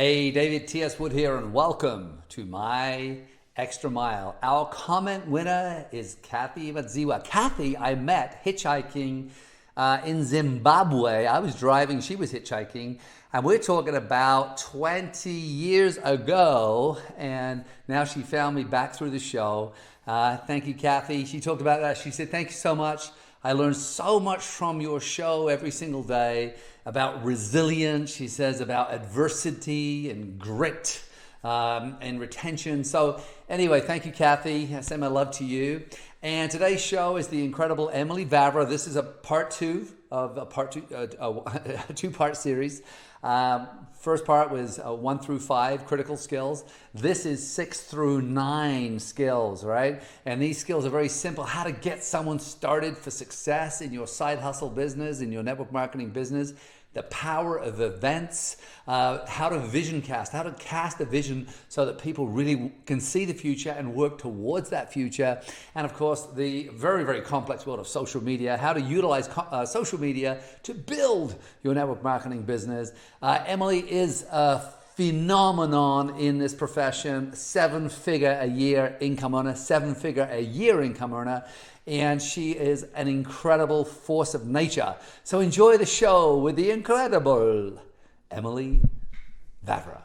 Hey, David T.S. Wood here, and welcome to My Extra Mile. Our comment winner is Kathy Madziwa. Kathy, I met hitchhiking in Zimbabwe. I was driving, she was hitchhiking, and we're talking about 20 years ago, and now she found me back through the show. Thank you, Kathy. She talked about that. She said, thank you so much. I learned so much from your show every single day about resilience. She says about adversity and grit and retention. So anyway, thank you, Kathy. I send my love to you. And today's show is the incredible Emily Vavra. This is a part two of a two-part series. First part was 1 through 5 critical skills. This is 6 through 9 skills, right? And these skills are very simple. How to get someone started for success in your side hustle business, in your network marketing business. The power of events, how to vision cast, how to cast a vision so that people really can see the future and work towards that future. And of course, the very, very complex world of social media, how to utilize social media to build your network marketing business. Emily is a phenomenon in this profession, 7-figure-a-year income earner, 7-figure-a-year income earner. And she is an incredible force of nature. So enjoy the show with the incredible Emily Vavra.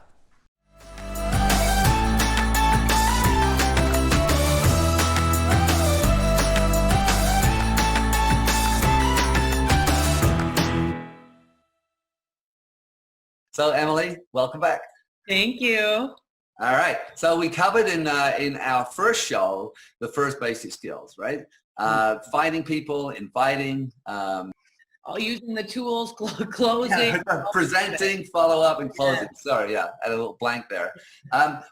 So Emily, welcome back. Thank you. All right. So we covered in our first show the first basic skills, right? Finding people, inviting, All using the tools, closing. presenting, follow up, and closing. Yeah. Sorry, yeah, I had a little blank there.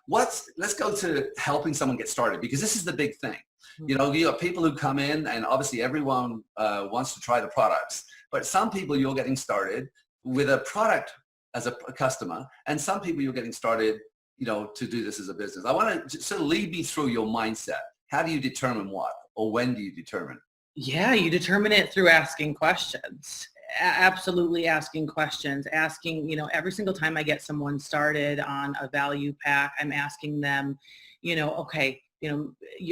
Let's go to helping someone get started, because this is the big thing. You know, you have people who come in, and obviously everyone wants to try the products, but some people you're getting started with a product as a customer, and some people you're getting started, you know, to do this as a business. I want to sort of lead me through your mindset. How do you determine what, or when do you determine? Yeah, you determine it through asking questions. Absolutely asking questions. Asking, every single time I get someone started on a value pack, I'm asking them, okay,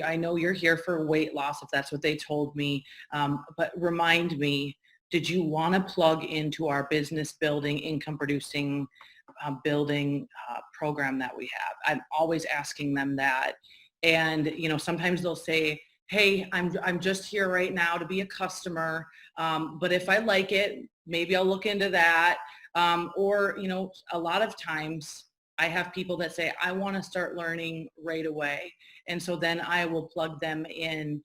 I know you're here for weight loss, if that's what they told me, but remind me, did you want to plug into our business building, income producing building program that we have? I'm always asking them that. And, sometimes they'll say, hey, I'm just here right now to be a customer. But if I like it, maybe I'll look into that. Or, a lot of times I have people that say, I want to start learning right away. And so then I will plug them in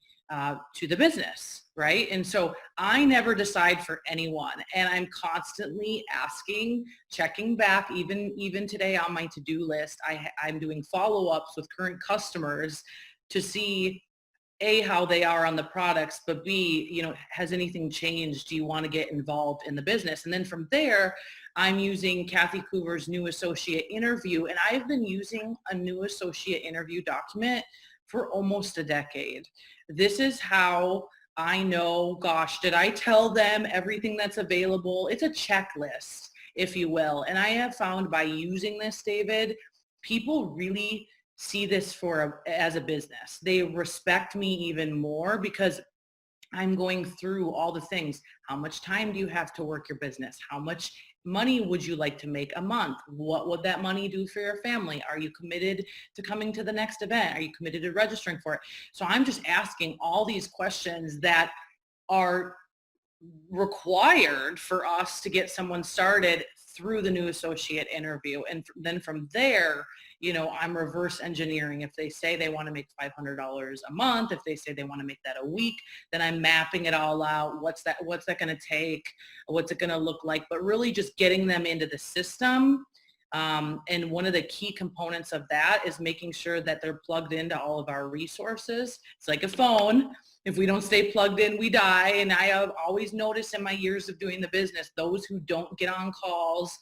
to the business, right? And so I never decide for anyone, and I'm constantly asking, checking back, even today on my to-do list, I'm doing follow-ups with current customers to see A, how they are on the products, but B, has anything changed? Do you want to get involved in the business? And then from there, I'm using Kathy Coover's new associate interview, and I've been using a new associate interview document for almost a decade. This is how I know, gosh, did I tell them everything that's available? It's a checklist, if you will. And I have found by using this, David, people really see this as a business. They respect me even more because I'm going through all the things. How much time do you have to work your business? How much money would you like to make a month? What would that money do for your family? Are you committed to coming to the next event? Are you committed to registering for it? So I'm just asking all these questions that are required for us to get someone started through the new associate interview. And then from there, I'm reverse engineering. If they say they want to make $500 a month, if they say they want to make that a week, then I'm mapping it all out. What's that going to take? What's it going to look like? But really just getting them into the system. And one of the key components of that is making sure that they're plugged into all of our resources. It's like a phone. If we don't stay plugged in, we die. And I have always noticed in my years of doing the business, those who don't get on calls,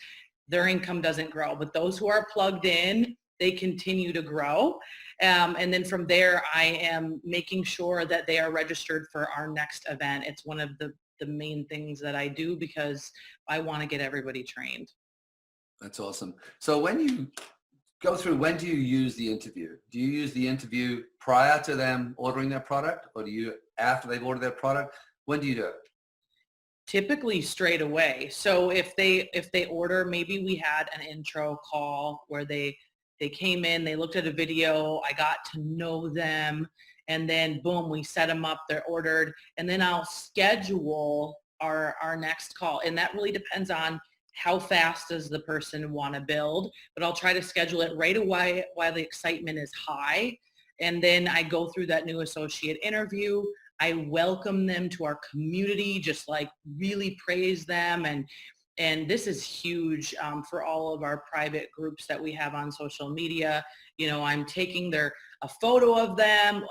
their income doesn't grow. But those who are plugged in, they continue to grow. And then from there, I am making sure that they are registered for our next event. It's one of the main things that I do because I want to get everybody trained. That's awesome. So when you go through, when do you use the interview? Do you use the interview prior to them ordering their product, or do you after they've ordered their product? When do you do it? Typically straight away. So if they order, maybe we had an intro call where they came in, they looked at a video, I got to know them, and then boom, we set them up, they're ordered, and then I'll schedule our next call. And that really depends on how fast does the person want to build, but I'll try to schedule it right away while the excitement is high. And then I go through that new associate interview. I welcome them to our community, just like really praise them. And this is huge for all of our private groups that we have on social media. You know, I'm taking a photo of them.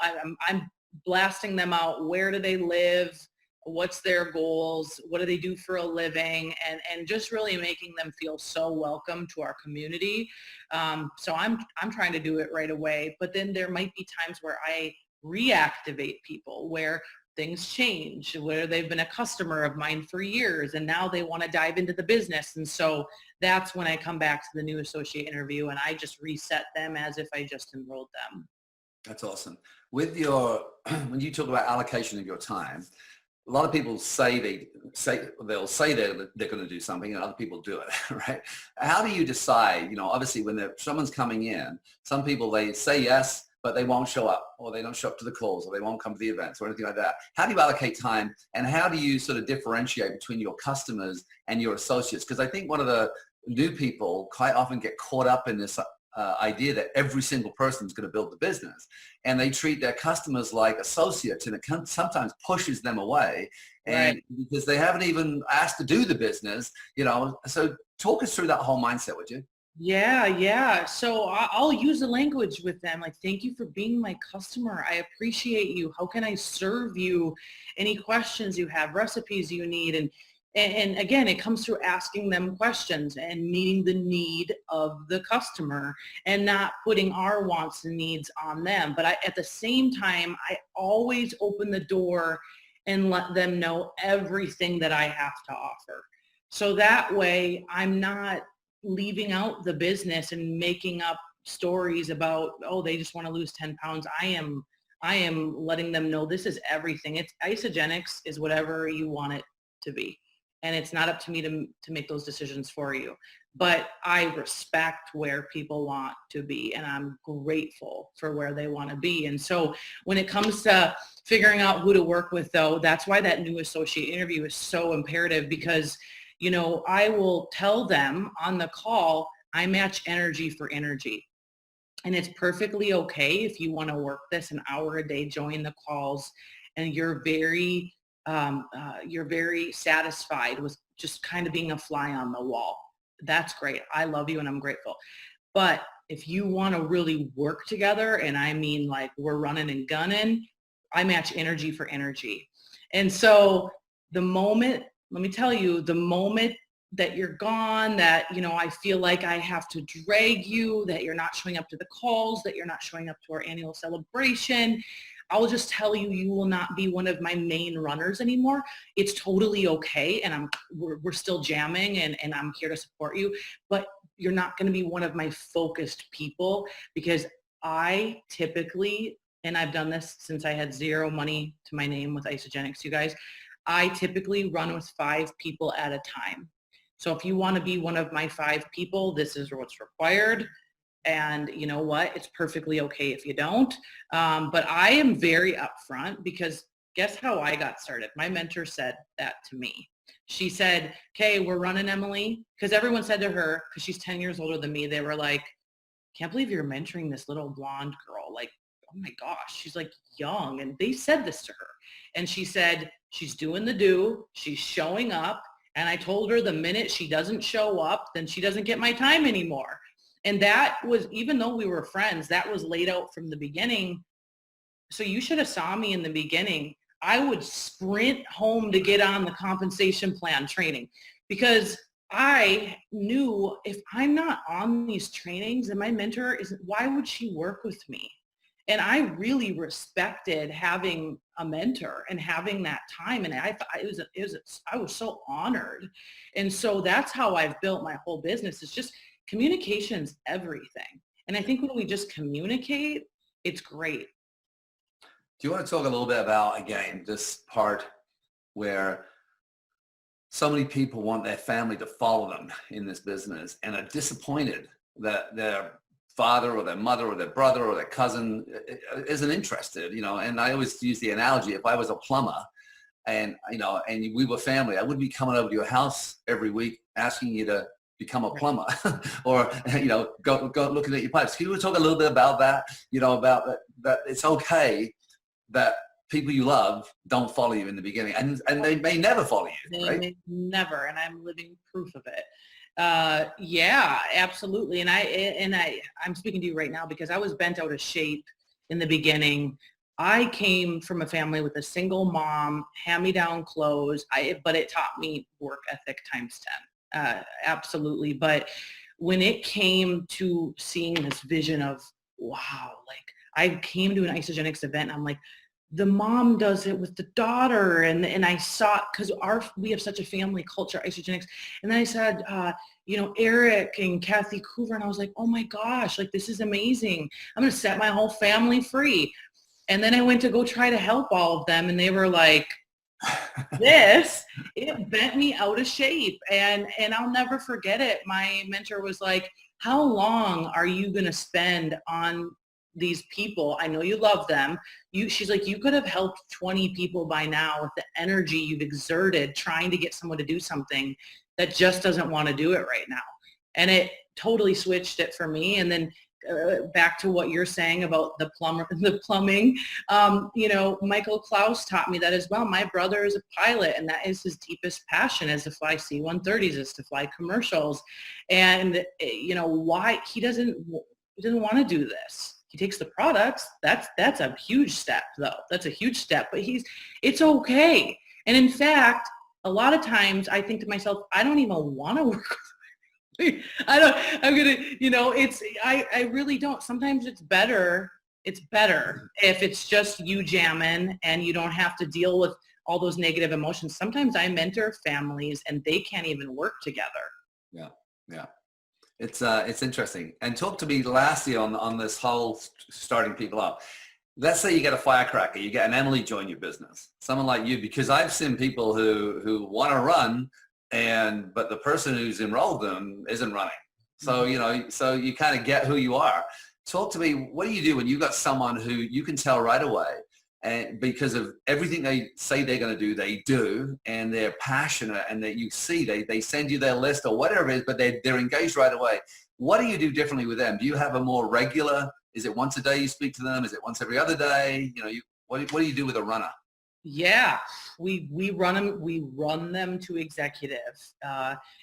I'm blasting them out. Where do they live? What's their goals? What do they do for a living? And just really making them feel so welcome to our community. So I'm trying to do it right away. But then there might be times where I reactivate people, where things change, where they've been a customer of mine for years and now they want to dive into the business. And so that's when I come back to the new associate interview and I just reset them as if I just enrolled them. That's awesome. With your, when you talk about allocation of your time, a lot of people they'll say they're going to do something and other people do it, right? How do you decide, you know, obviously when someone's coming in, some people, they say yes, but they won't show up, or they don't show up to the calls, or they won't come to the events or anything like that. How do you allocate time, and how do you sort of differentiate between your customers and your associates? Because I think one of the new people quite often get caught up in this idea that every single person is going to build the business, and they treat their customers like associates, and it sometimes pushes them away, and right, because they haven't even asked to do the business, you know. So talk us through that whole mindset, would you? Yeah. So I'll use the language with them. Like, thank you for being my customer. I appreciate you. How can I serve you? Any questions you have, recipes you need. And again, it comes through asking them questions and meeting the need of the customer and not putting our wants and needs on them. But at the same time, I always open the door and let them know everything that I have to offer. So that way I'm not leaving out the business and making up stories about, oh, they just want to lose 10 pounds. I am letting them know this is everything. It's Isogenics is whatever you want it to be. And it's not up to me to make those decisions for you. But I respect where people want to be, and I'm grateful for where they want to be. And so when it comes to figuring out who to work with, though, that's why that new associate interview is so imperative, because you know, I will tell them on the call, I match energy for energy. And it's perfectly okay if you want to work this an hour a day, join the calls, and you're very satisfied with just kind of being a fly on the wall. That's great. I love you and I'm grateful. But if you want to really work together, and I mean like we're running and gunning, I match energy for energy. And so let me tell you, the moment that you're gone, that, you know, I feel like I have to drag you, that you're not showing up to the calls, that you're not showing up to our annual celebration, I'll just tell you, you will not be one of my main runners anymore. It's totally okay. And we're still jamming and I'm here to support you, but you're not going to be one of my focused people, because I typically, and I've done this since I had zero money to my name with Isogenics, you guys, I typically run with 5 people at a time. So if you want to be one of my 5 people, this is what's required. And you know what? It's perfectly okay if you don't. But I am very upfront, because guess how I got started? My mentor said that to me. She said, okay, we're running Emily. Because everyone said to her, because she's 10 years older than me, they were like, can't believe you're mentoring this little blonde girl. Like, oh my gosh, she's like young. And they said this to her. And she said, she's doing the do, she's showing up. And I told her the minute she doesn't show up, then she doesn't get my time anymore. And that was, even though we were friends, that was laid out from the beginning. So you should have saw me in the beginning. I would sprint home to get on the compensation plan training, because I knew if I'm not on these trainings and my mentor isn't, why would she work with me? And I really respected having a mentor and having that time. And I thought I was so honored. And so that's how I've built my whole business. It's just communication's everything. And I think when we just communicate, it's great. Do you want to talk a little bit about, again, this part where so many people want their family to follow them in this business and are disappointed that their father or their mother or their brother or their cousin isn't interested, and I always use the analogy, if I was a plumber and, and we were family, I wouldn't be coming over to your house every week asking you to become a plumber or, go looking at your pipes. Can you talk a little bit about that, about that it's okay that people you love don't follow you in the beginning, and they may never follow you, They right? may never, and I'm living proof of it. Yeah, absolutely. And I'm speaking to you right now because I was bent out of shape in the beginning. I came from a family with a single mom, hand-me-down clothes, but it taught me work ethic times 10. Absolutely. But when it came to seeing this vision of, wow, like I came to an Isogenics event and I'm like, the mom does it with the daughter. And I saw, because we have such a family culture, Isogenics. And then I said, Eric and Kathy Coover. And I was like, oh my gosh, like this is amazing. I'm going to set my whole family free. And then I went to go try to help all of them. And they were like, it bent me out of shape. And I'll never forget it. My mentor was like, how long are you going to spend on these people? I know you love them. She's like, you could have helped 20 people by now with the energy you've exerted trying to get someone to do something that just doesn't want to do it right now. And it totally switched it for me. And then back to what you're saying about the plumbing, Michael Klaus taught me that as well. My brother is a pilot, and that is his deepest passion, is to fly C-130s, is to fly commercials. And why he doesn't want to do this. He takes the products. That's a huge step, though. That's a huge step, but it's okay. And in fact, a lot of times I think to myself, I don't even want to work with I really don't. Sometimes it's better if it's just you jamming and you don't have to deal with all those negative emotions. Sometimes I mentor families and they can't even work together. Yeah. Yeah. It's interesting. And talk to me lastly on this whole starting people up. Let's say you get a firecracker, you get an Emily join your business, someone like you, because I've seen people who want to run, but the person who's enrolled them isn't running. So, so you kind of get who you are. Talk to me, what do you do when you got someone who you can tell right away, and because of everything they say they're going to do, they do, and they're passionate, and that you see they send you their list or whatever it is, but they're engaged right away. What do you do differently with them? Do you have a more regular, is it once a day you speak to them? Is it once every other day? What do you do with a runner? Yeah, we run them to executive,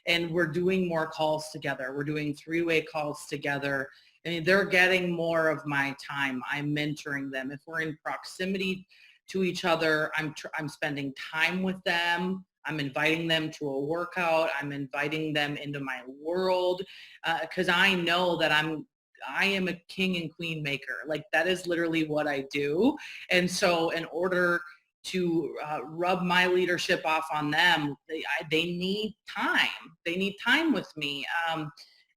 and we're doing more calls together. We're doing 3-way calls together. I mean, they're getting more of my time. I'm mentoring them. If we're in proximity to each other, I'm spending time with them. I'm inviting them to a workout. I'm inviting them into my world, because I know that I am a king and queen maker. Like, that is literally what I do. And so in order to rub my leadership off on them, they need time. They need time with me.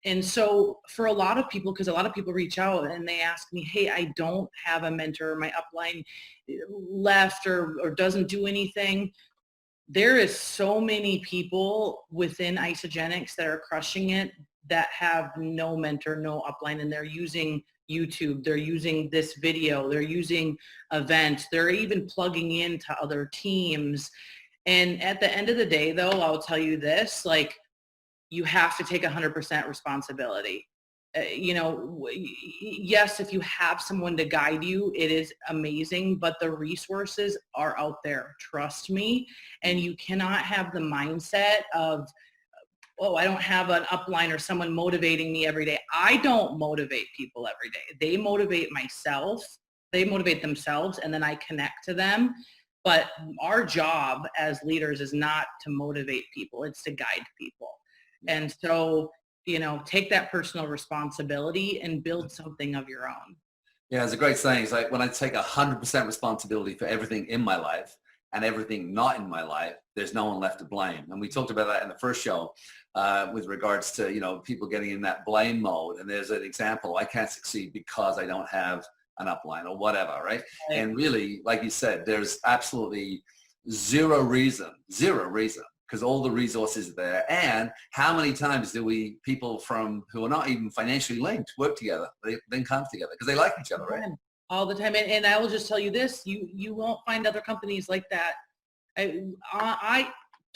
And so for a lot of people, because a lot of people reach out and they ask me, hey, I don't have a mentor, my upline left or doesn't do anything. There is so many people within Isogenics that are crushing it that have no mentor, no upline, and they're using YouTube, they're using this video, they're using events, they're even plugging into other teams. And at the end of the day, though, I'll tell you this, like, you have to take 100% responsibility. Yes, if you have someone to guide you, it is amazing, but the resources are out there. Trust me. And you cannot have the mindset of, oh, I don't have an upline or someone motivating me every day. I don't motivate people every day. They motivate themselves, and then I connect to them. But our job as leaders is not to motivate people. It's to guide people. And so, take that personal responsibility and build something of your own. Yeah, it's a great saying. It's like when I take 100% responsibility for everything in my life and everything not in my life, there's no one left to blame. And we talked about that in the first show with regards to, people getting in that blame mode. And there's an example, I can't succeed because I don't have an upline or whatever, right? Right. And really, like you said, there's absolutely zero reason, because all the resources are there. And how many times do people who are not even financially linked work together? They then come together because they like each other, right? All the time. And I will just tell you this, you won't find other companies like that.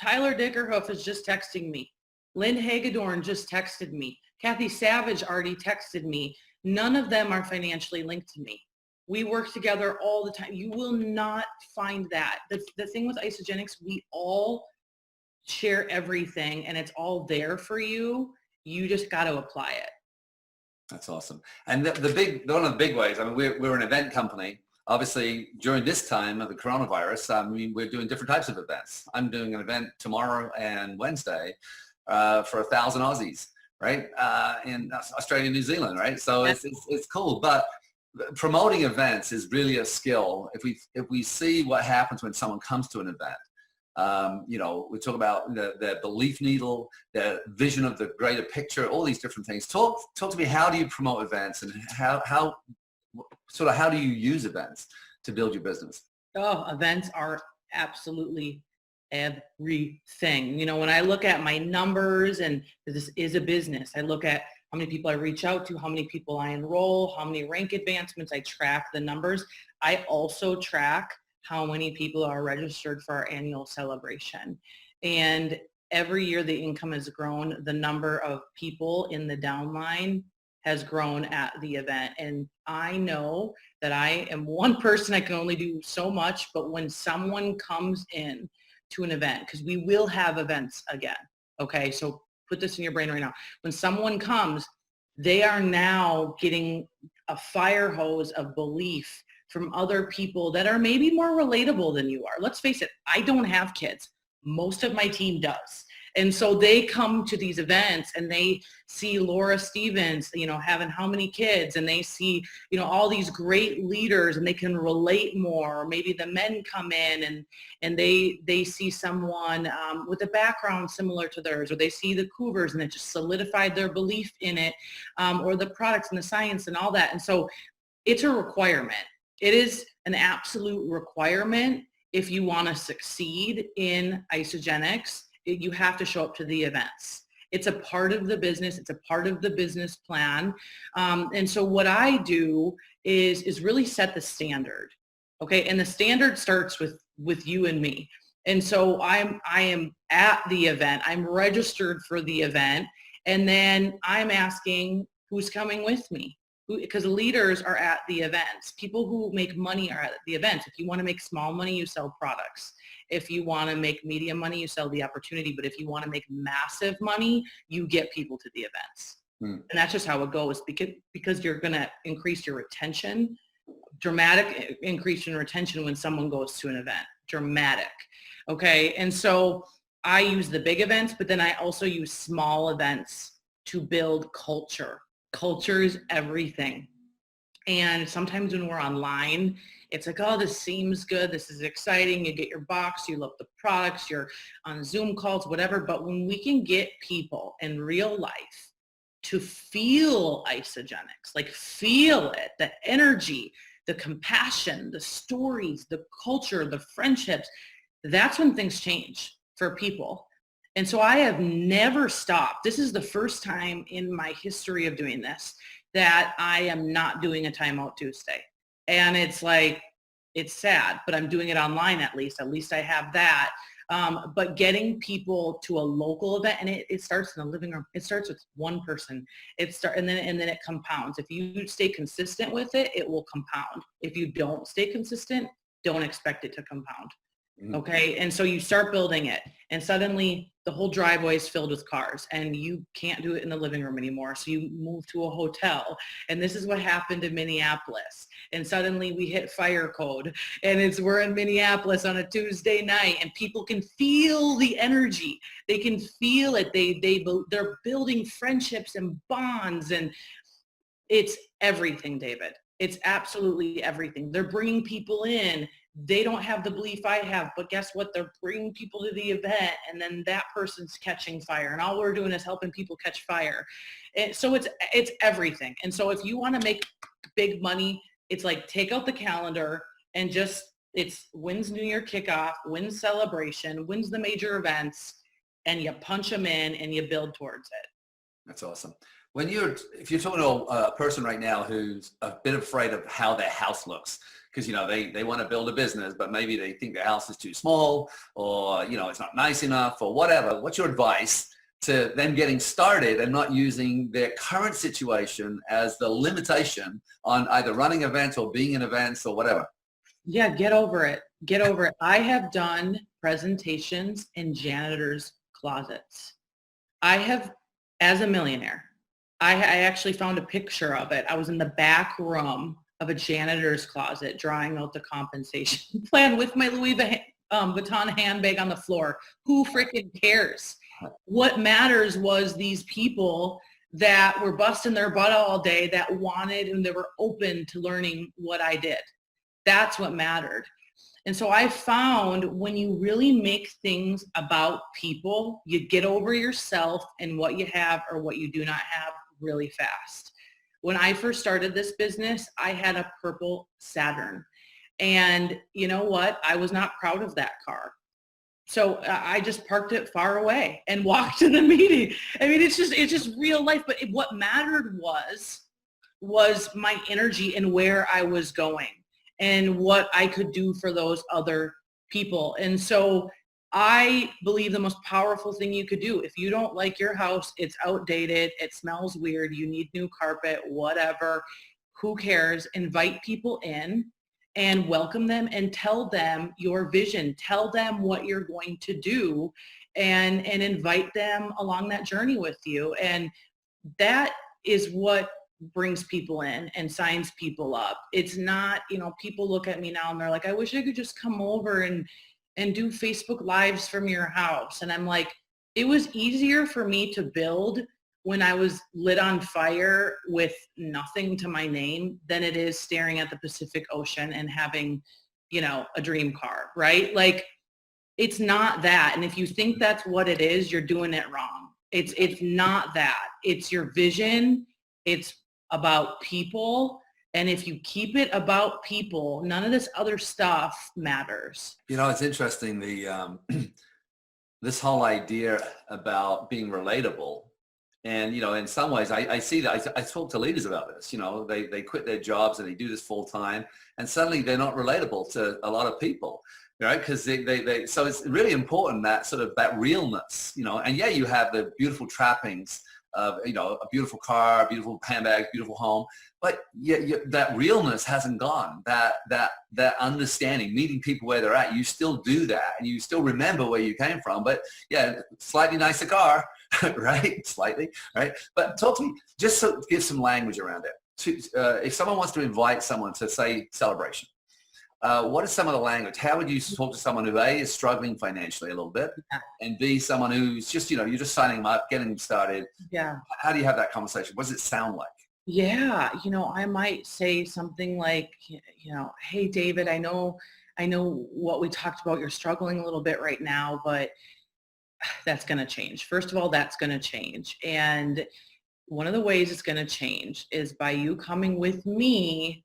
Tyler Dickerhoof is just texting me. Lynn Hagedorn just texted me. Kathy Savage already texted me. None of them are financially linked to me. We work together all the time. You will not find that. The thing with Isagenix, we all share everything and it's all there for you. You just got to apply it. That's awesome. And one of the big ways, I mean, we're an event company. Obviously, during this time of the coronavirus, we're doing different types of events. I'm doing an event tomorrow and Wednesday for 1,000 Aussies, right? In Australia and New Zealand, right? So it's cool. But promoting events is really a skill. If we see what happens when someone comes to an event, we talk about the belief needle, the vision of the greater picture, all these different things. Talk to me, how do you promote events and how do you use events to build your business? Oh, events are absolutely everything. When I look at my numbers, and this is a business, I look at how many people I reach out to, how many people I enroll, how many rank advancements, I track the numbers. I also track how many people are registered for our annual celebration. And every year the income has grown. The number of people in the downline has grown at the event. And I know that I am one person, I can only do so much, but when someone comes in to an event, because we will have events again, okay? So put this in your brain right now. When someone comes, they are now getting a fire hose of belief from other people that are maybe more relatable than you are. Let's face it, I don't have kids. Most of my team does. And so they come to these events and they see Laura Stevens, having how many kids, and they see, all these great leaders, and they can relate more. Or maybe the men come in and they see someone with a background similar to theirs, or they see the Cougars and it just solidified their belief in it, or the products and the science and all that. And so it's a requirement. It is an absolute requirement if you want to succeed in Isagenix. You have to show up to the events. It's a part of the business. It's a part of the business plan. And so what I do is really set the standard. Okay. And the standard starts with you and me. And so I am at the event. I'm registered for the event. And then I'm asking who's coming with me. Because leaders are at the events. People who make money are at the events. If you want to make small money, you sell products. If you want to make medium money, you sell the opportunity. But if you want to make massive money, you get people to the events. And that's just how it goes, because you're going to increase your retention, dramatic increase in retention when someone goes to an event, dramatic. Okay. And so I use the big events, but then I also use small events to build culture. Culture is everything. And sometimes when we're online, it's like, oh, this seems good. This is exciting. You get your box, you love the products, you're on Zoom calls, whatever. But when we can get people in real life to feel Isagenix, like feel it, the energy, the compassion, the stories, the culture, the friendships, that's when things change for people. And so I have never stopped. This is the first time in my history of doing this that I am not doing a Timeout Tuesday. And it's like, it's sad, but I'm doing it online at least. At least I have that. But getting people to a local event, and it starts in the living room. It starts with one person. And then it compounds. If you stay consistent with it, it will compound. If you don't stay consistent, don't expect it to compound. Okay. And so you start building it, and suddenly the whole driveway is filled with cars, and you can't do it in the living room anymore. So you move to a hotel, and this is what happened in Minneapolis. And suddenly we hit fire code, and we're in Minneapolis on a Tuesday night, and people can feel the energy. They can feel it. They're building friendships and bonds, and it's everything, David. It's absolutely everything. They're bringing people in. They don't have the belief I have, but guess what? They're bringing people to the event, and then that person's catching fire, and all we're doing is helping people catch fire. And so it's everything. And so if you want to make big money, it's like take out the calendar and just, it's wins New Year kickoff, wins celebration, wins the major events, and you punch them in and you build towards it. That's awesome. If you're talking to a person right now who's a bit afraid of how their house looks, because, they want to build a business, but maybe they think their house is too small, or, it's not nice enough, or whatever. What's your advice to them getting started and not using their current situation as the limitation on either running events or being in events or whatever? Yeah, get over it. Get over it. I have done presentations in janitors' closets. I have, as a millionaire, I actually found a picture of it. I was in the back room of a janitor's closet drawing out the compensation plan with my Louis Vuitton handbag on the floor. Who freaking cares? What matters was these people that were busting their butt all day that wanted, and they were open to learning what I did. That's what mattered. And so I found when you really make things about people, you get over yourself and what you have or what you do not have really fast. When I first started this business, I had a purple Saturn. And you know what? I was not proud of that car. So I just parked it far away and walked to the meeting. I mean, it's just real life. But what mattered was my energy and where I was going and what I could do for those other people. And so I believe the most powerful thing you could do, if you don't like your house, it's outdated, it smells weird, you need new carpet, whatever, who cares? Invite people in and welcome them and tell them your vision. Tell them what you're going to do and invite them along that journey with you. And that is what brings people in and signs people up. It's not, people look at me now and they're like, I wish I could just come over and do Facebook Lives from your house. And I'm like, it was easier for me to build when I was lit on fire with nothing to my name than it is staring at the Pacific Ocean and having, a dream car, right? Like, it's not that. And if you think that's what it is, you're doing it wrong. It's not that. It's your vision. It's about people. And if you keep it about people, none of this other stuff matters. It's interesting, this whole idea about being relatable. And, in some ways, I see that. I talk to leaders about this. They quit their jobs and they do this full time. And suddenly they're not relatable to a lot of people, right? Because so it's really important that sort of that realness, and yeah, you have the beautiful trappings of, a beautiful car, beautiful handbag, beautiful home. But that realness hasn't gone. That understanding, meeting people where they're at, you still do that, and you still remember where you came from. But yeah, slightly nicer car, right? Slightly, right? But talk to me, just so give some language around it. If someone wants to invite someone to, say, celebration, what is some of the language? How would you talk to someone who A, is struggling financially a little bit, and B, someone who's just, you're just signing them up, getting them started? Yeah. How do you have that conversation? What does it sound like? Yeah, I might say something like, hey, David, I know what we talked about. You're struggling a little bit right now, but that's going to change. First of all, that's going to change. And one of the ways it's going to change is by you coming with me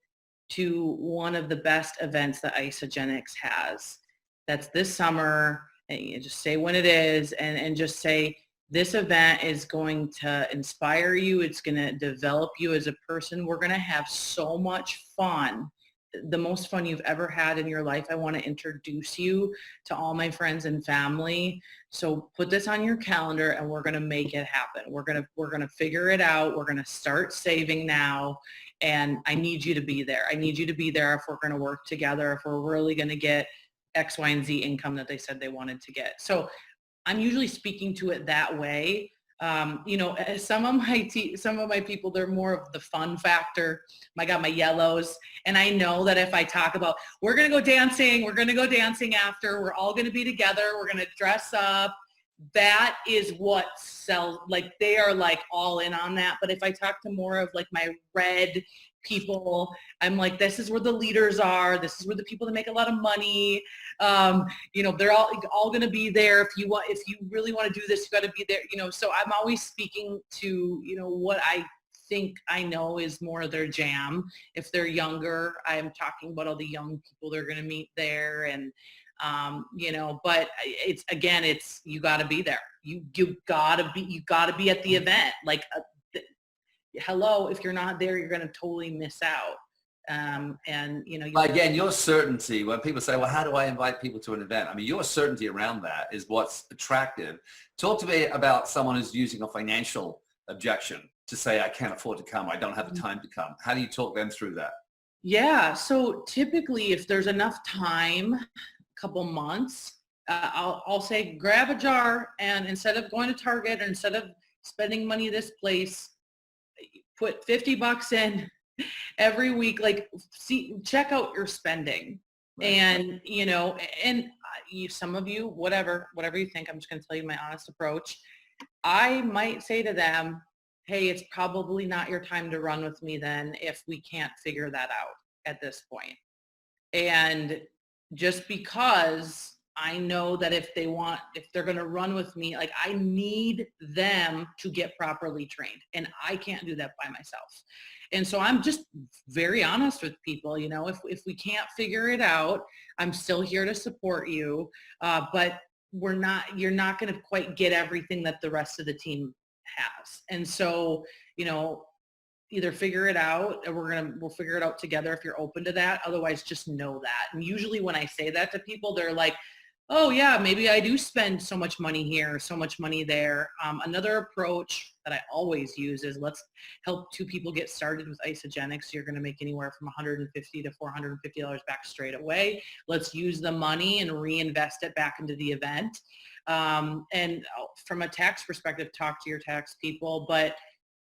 to one of the best events that Isogenics has. That's this summer. And you just say when it is and just say, this event is going to inspire you. It's going to develop you as a person. We're going to have so much fun, the most fun you've ever had in your life. I want to introduce you to all my friends and family. So put this on your calendar and we're going to make it happen. We're going to figure it out. We're going to start saving now. And I need you to be there. I need you to be there if we're going to work together, if we're really going to get X, Y, and Z income that they said they wanted to get. So I'm usually speaking to it that way. Some of my people, they're more of the fun factor. I got my yellows. And I know that if I talk about, we're going to go dancing after, we're all going to be together, we're going to dress up, that is what sells. Like they are like all in on that. But if I talk to more of like my red people, I'm like, this is where the leaders are. This is where the people that make a lot of money. They're all going to be there. If you really want to do this, you got to be there. So I'm always speaking to, what I think I know is more of their jam. If they're younger, I'm talking about all the young people they're going to meet there. And, but it's, you got to be there. You got to be at the event. Like, hello, if you're not there, you're going to totally miss out. Again, your certainty, when people say, well, how do I invite people to an event? I mean, your certainty around that is what's attractive. Talk to me about someone who's using a financial objection to say, I can't afford to come. I don't have the time to come. How do you talk them through that? Yeah. So typically if there's enough time, a couple months, I'll say, grab a jar, and instead of going to Target or instead of spending money this place, put $50 in every week. Like, check out your spending. Right. And, some of you, whatever you think, I'm just going to tell you my honest approach. I might say to them, hey, it's probably not your time to run with me then if we can't figure that out at this point. And just because I know that if they're going to run with me, like, I need them to get properly trained, and I can't do that by myself. And so I'm just very honest with people, if we can't figure it out, I'm still here to support you. But you're not going to quite get everything that the rest of the team has. And so, either figure it out, or we'll figure it out together if you're open to that. Otherwise, just know that. And usually when I say that to people, they're like, oh yeah, maybe I do spend so much money here, so much money there. Another approach that I always use is, let's help two people get started with Isogenics. You're going to make anywhere from $150 to $450 back straight away. Let's use the money and reinvest it back into the event. And from a tax perspective, talk to your tax people. But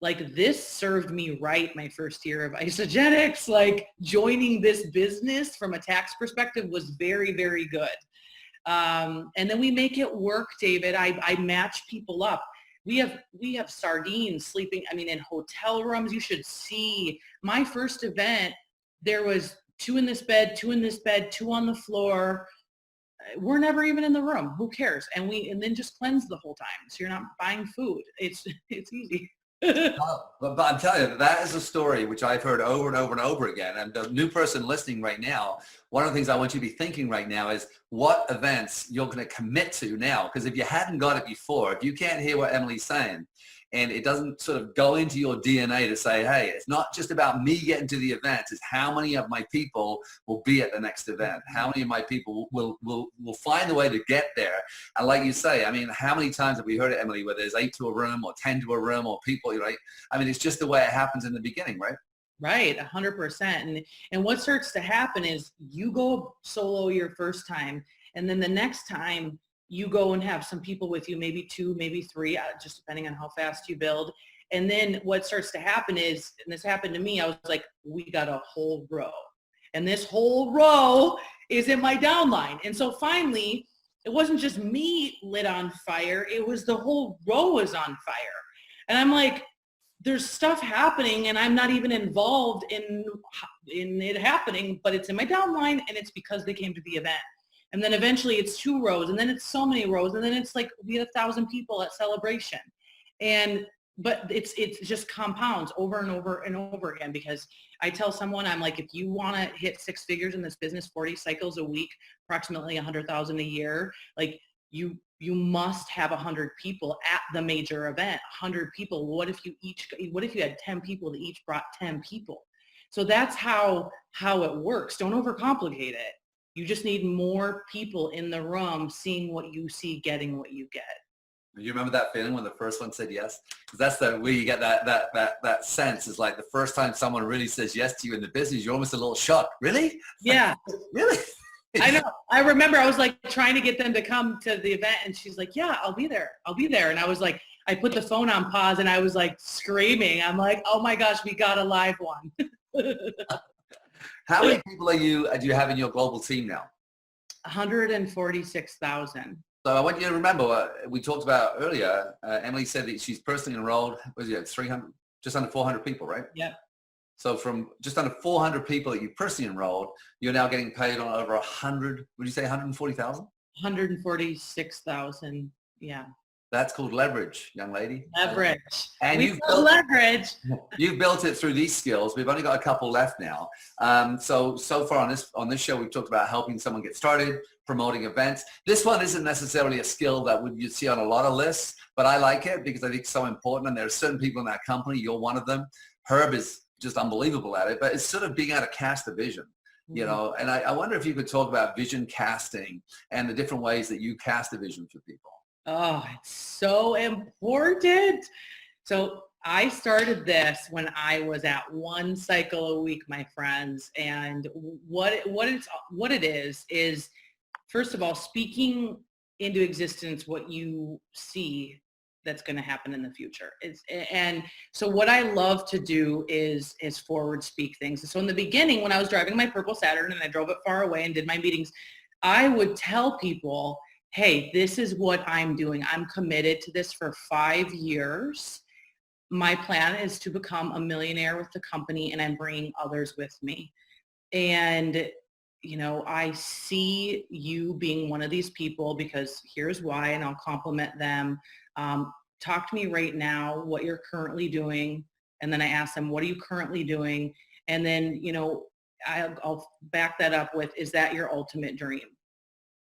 like, this served me right my first year of Isogenics. Like, joining this business from a tax perspective was very, very good. And then we make it work, David. I match people up. We have sardines sleeping, in hotel rooms. You should see my first event. There was 2 in this bed, 2 in this bed, 2 on the floor. We're never even in the room. Who cares? And then just cleanse the whole time. So you're not buying food. It's easy. But I'm telling you, that is a story which I've heard over and over and over again. And the new person listening right now, one of the things I want you to be thinking right now is what events you're going to commit to now. Because if you hadn't got it before, if you can't hear what Emily's saying, and it doesn't sort of go into your DNA to say, hey, it's not just about me getting to the event, it's how many of my people will be at the next event. How many of my people will find a way to get there. And like you say, how many times have we heard it, Emily, where there's 8 to a room or 10 to a room or people, right? It's just the way it happens in the beginning, right? Right, 100%. And what starts to happen is you go solo your first time, and then the next time you go and have some people with you, maybe 2, maybe 3, just depending on how fast you build. And then what starts to happen is, and this happened to me, I was like, we got a whole row. And this whole row is in my downline. And so finally, it wasn't just me lit on fire, it was the whole row was on fire. And I'm like, there's stuff happening and I'm not even involved in it happening, but it's in my downline, and it's because they came to the event. And then eventually it's 2 rows, and then it's so many rows, and then it's like we had 1,000 people at celebration. But it's just compounds over and over and over again, because I tell someone, I'm like, if you want to hit 6 figures in this business, 40 cycles a week, approximately 100,000 a year, like you must have 100 people at the major event. 100 people. What if you had 10 people that each brought 10 people? So that's how it works. Don't overcomplicate it. You just need more people in the room seeing what you see, getting what you get. You remember that feeling when the first one said yes? Because that's the way you get that sense, is like the first time someone really says yes to you in the business, you're almost a little shocked. Really? Yeah. Really? I know. I remember I was like trying to get them to come to the event, and she's like, yeah, I'll be there. And I was like, I put the phone on pause and I was like screaming. I'm like, oh my gosh, we got a live one. How many people do you have in your global team now? 146,000. So I want you to remember what we talked about earlier. Emily said that she's personally enrolled, was it 300, just under 400 people, right? Yeah. So from just under 400 people that you personally enrolled, you're now getting paid on over 100, would you say 140,000? 146,000. Yeah. That's called leverage, young lady. Leverage. And we built leverage. You've built it through these skills. We've only got a couple left now. So far on this show, we've talked about helping someone get started, promoting events. This one isn't necessarily a skill that you'd see on a lot of lists, but I like it because I think it's so important. And there are certain people in that company. You're one of them. Herb is just unbelievable at it, but it's sort of being able to cast a vision. You know, and I wonder if you could talk about vision casting and the different ways that you cast a vision for people. Oh, it's so important. So I started this when I was at one cycle a week, my friends. And what it is first of all, speaking into existence what you see that's going to happen in the future. And so what I love to do is forward speak things. And so in the beginning, when I was driving my purple Saturn and I drove it far away and did my meetings, I would tell people, hey, this is what I'm doing. I'm committed to this for 5 years. My plan is to become a millionaire with the company, and I'm bringing others with me. And, you know, I see you being one of these people because here's why, and I'll compliment them. Talk to me right now what you're currently doing. And then I ask them, what are you currently doing? And then, you know, I'll back that up with, is that your ultimate dream?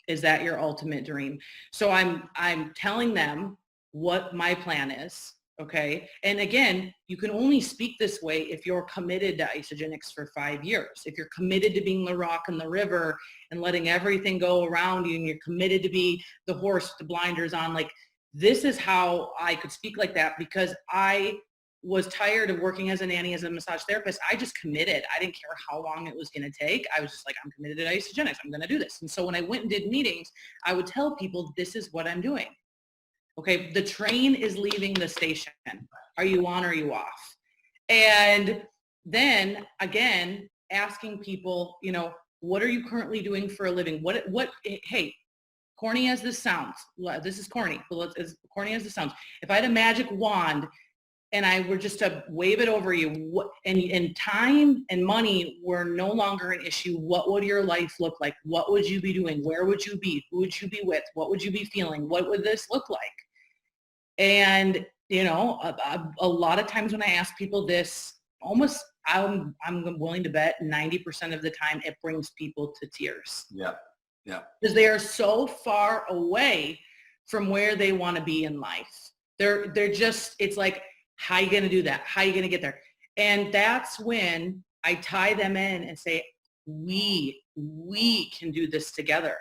Is that your ultimate dream? So I'm telling them what my plan is, okay? And again, you can only speak this way if you're committed to Isogenics for 5 years. If you're committed to being the rock in the river and letting everything go around you, and you're committed to be the horse with the blinders on, like, this is how I could speak like that, because I was tired of working as a nanny, as a massage therapist. I just committed. I didn't care how long it was going to take. I was just like, I'm committed to Isogenics. I'm going to do this. And so when I went and did meetings, I would tell people, this is what I'm doing. Okay, the train is leaving the station. Are you on or are you off? And then again, asking people, you know, what are you currently doing for a living? Hey, corny as this sounds, this is corny, but as corny as this sounds, if I had a magic wand and I were just to wave it over you, and time and money were no longer an issue, what would your life look like? What would you be doing? Where would you be? Who would you be with? What would you be feeling? What would this look like? And, you know, a lot of times when I ask people this, almost I'm willing to bet 90% of the time it brings people to tears. Yeah. Yeah. Because they are so far away from where they want to be in life. They're just, it's like, how are you going to do that? How are you going to get there? And that's when I tie them in and say, we can do this together.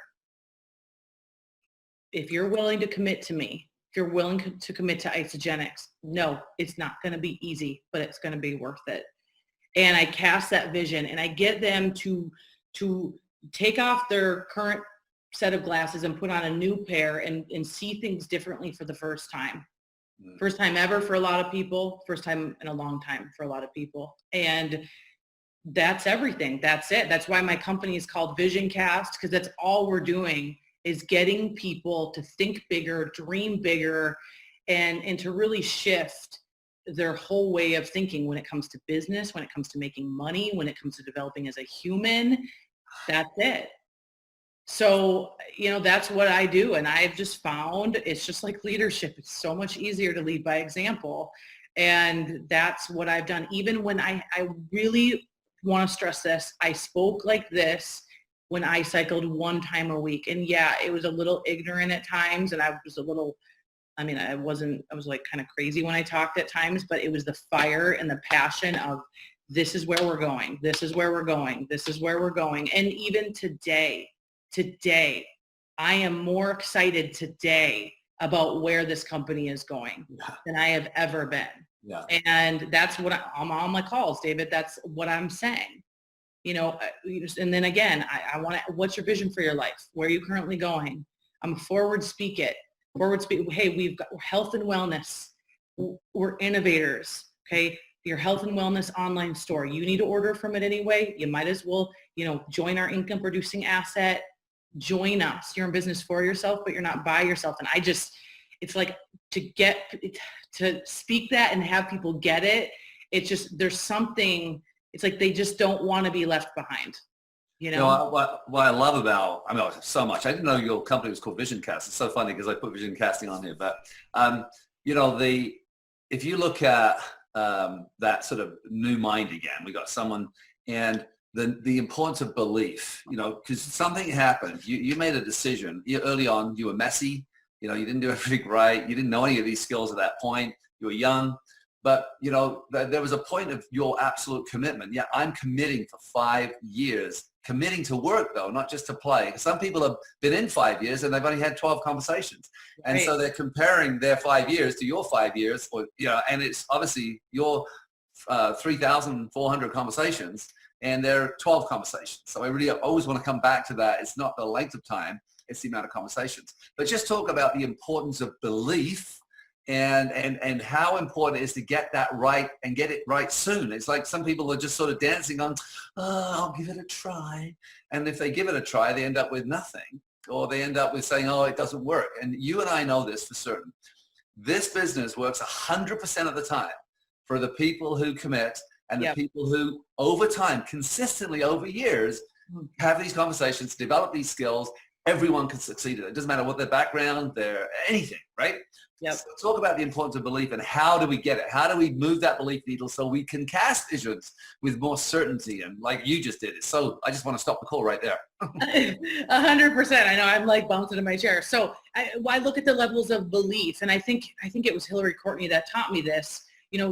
If you're willing to commit to me, if you're willing to commit to Isogenics, no, it's not going to be easy, but it's going to be worth it. And I cast that vision and I get them to take off their current set of glasses and put on a new pair and see things differently for the first time. First time ever for a lot of people, first time in a long time for a lot of people. And that's everything. That's it. That's why my company is called Vision Cast, because that's all we're doing is getting people to think bigger, dream bigger, and to really shift their whole way of thinking when it comes to business, when it comes to making money, when it comes to developing as a human. That's it. So, you know, that's what I do. And I've just found it's just like leadership. It's so much easier to lead by example. And that's what I've done. Even when I really want to stress this, I spoke like this when I cycled 1 time a week. And yeah, it was a little ignorant at times. And I was I was like kind of crazy when I talked at times, but it was the fire and the passion of this is where we're going. This is where we're going. This is where we're going. And even today, I am more excited today about where this company is going than I have ever been. Yeah. And that's what I'm on my calls, David. That's what I'm saying. You know, and then again, I want to, what's your vision for your life? Where are you currently going? I'm forward speak. Hey, we've got health and wellness. We're innovators. Okay. Your health and wellness online store. You need to order from it anyway. You might as well, you know, join our income producing asset. join us. You're in business for yourself, but you're not by yourself. And it's like to speak that and have people get it. It's just, there's something, it's like they just don't want to be left behind. You know? What I love about, I mean, so much. I didn't know your company was called Vision Cast. It's so funny because I put Vision Casting on here. But, if you look at that sort of new mind again, we got someone, and the importance of belief, because something happened. You made a decision. Early on, you were messy. You didn't do everything right. You didn't know any of these skills at that point. You were young. But, there was a point of your absolute commitment. Yeah, I'm committing for 5 years. Committing to work, though, not just to play. Some people have been in 5 years and they've only had 12 conversations. And so they're comparing their 5 years to your 5 years, and it's obviously your 3,400 conversations and they're 12 conversations. So I really always want to come back to that. It's not the length of time, it's the amount of conversations. But just talk about the importance of belief and how important it is to get that right and get it right soon. It's like some people are just sort of dancing on, I'll give it a try. And if they give it a try, they end up with nothing, or they end up with saying, oh, it doesn't work. And you and I know this for certain. This business works 100% of the time for the people who commit and the people who over time, consistently over years, have these conversations, develop these skills. Everyone can succeed at it. It doesn't matter what their background, their anything, right? Yep. So talk about the importance of belief and how do we get it? How do we move that belief needle so we can cast visions with more certainty? And like you just did it. So I just want to stop the call right there. 100%. I know I'm like bouncing in my chair. So I look at the levels of belief, and I think it was Hillary Courtney that taught me this,